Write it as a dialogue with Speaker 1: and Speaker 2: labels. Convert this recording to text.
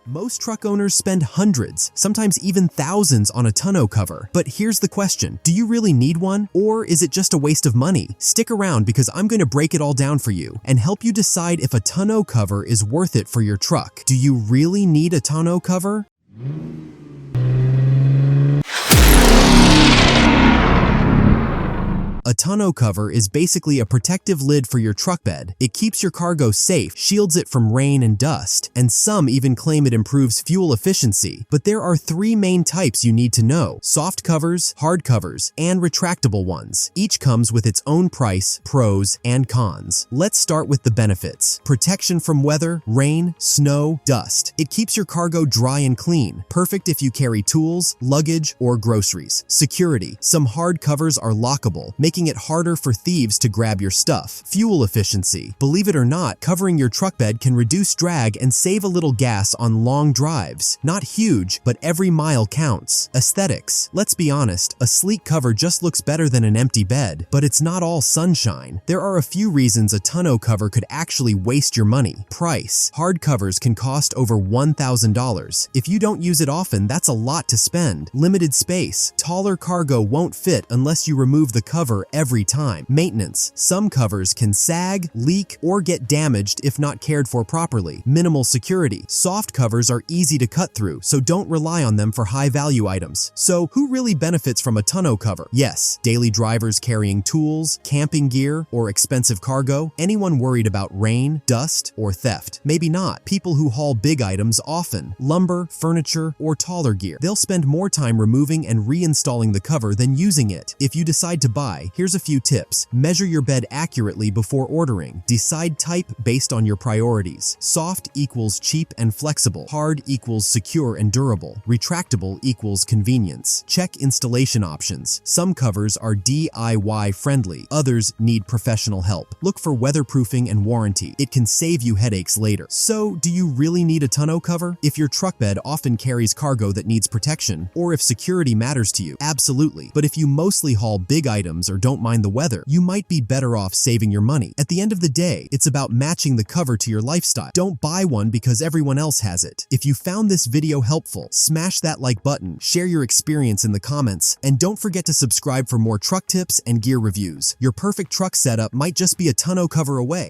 Speaker 1: Most truck owners spend hundreds, sometimes even thousands on a tonneau cover. But here's the question, do you really need one? Or is it just a waste of money? Stick around because I'm going to break it all down for you and help you decide if a tonneau cover is worth it for your truck. Do you really need a tonneau cover? A tonneau cover is basically a protective lid for your truck bed. It keeps your cargo safe, shields it from rain and dust, and some even claim it improves fuel efficiency. But there are three main types you need to know: soft covers, hard covers, and retractable ones. Each comes with its own price, pros, and cons. Let's start with the benefits. Protection from weather, rain, snow, dust. It keeps your cargo dry and clean, perfect if you carry tools, luggage, or groceries. Security. Some hard covers are lockable, making it harder for thieves to grab your stuff. Fuel efficiency. Believe it or not, covering your truck bed can reduce drag and save a little gas on long drives. Not huge, but every mile counts. Aesthetics. Let's be honest, a sleek cover just looks better than an empty bed, but it's not all sunshine. There are a few reasons a tonneau cover could actually waste your money. Price. Hard covers can cost over $1,000. If you don't use it often, that's a lot to spend. Limited space. Taller cargo won't fit unless you remove the cover every time. Maintenance. Some covers can sag, leak, or get damaged if not cared for properly. Minimal security. Soft covers are easy to cut through, so don't rely on them for high-value items. So, who really benefits from a tonneau cover? Yes, daily drivers carrying tools, camping gear, or expensive cargo. Anyone worried about rain, dust, or theft? Maybe not. People who haul big items often. Lumber, furniture, or taller gear. They'll spend more time removing and reinstalling the cover than using it. If you decide to buy, here's a few tips. Measure your bed accurately before ordering. Decide type based on your priorities. Soft equals cheap and flexible. Hard equals secure and durable. Retractable equals convenience. Check installation options. Some covers are DIY friendly. Others need professional help. Look for weatherproofing and warranty. It can save you headaches later. So, do you really need a tonneau cover? If your truck bed often carries cargo that needs protection, or if security matters to you, absolutely. But if you mostly haul big items or don't mind the weather, you might be better off saving your money. At the end of the day, it's about matching the cover to your lifestyle. Don't buy one because everyone else has it. If you found this video helpful, smash that like button, share your experience in the comments, and don't forget to subscribe for more truck tips and gear reviews. Your perfect truck setup might just be a tonneau cover away.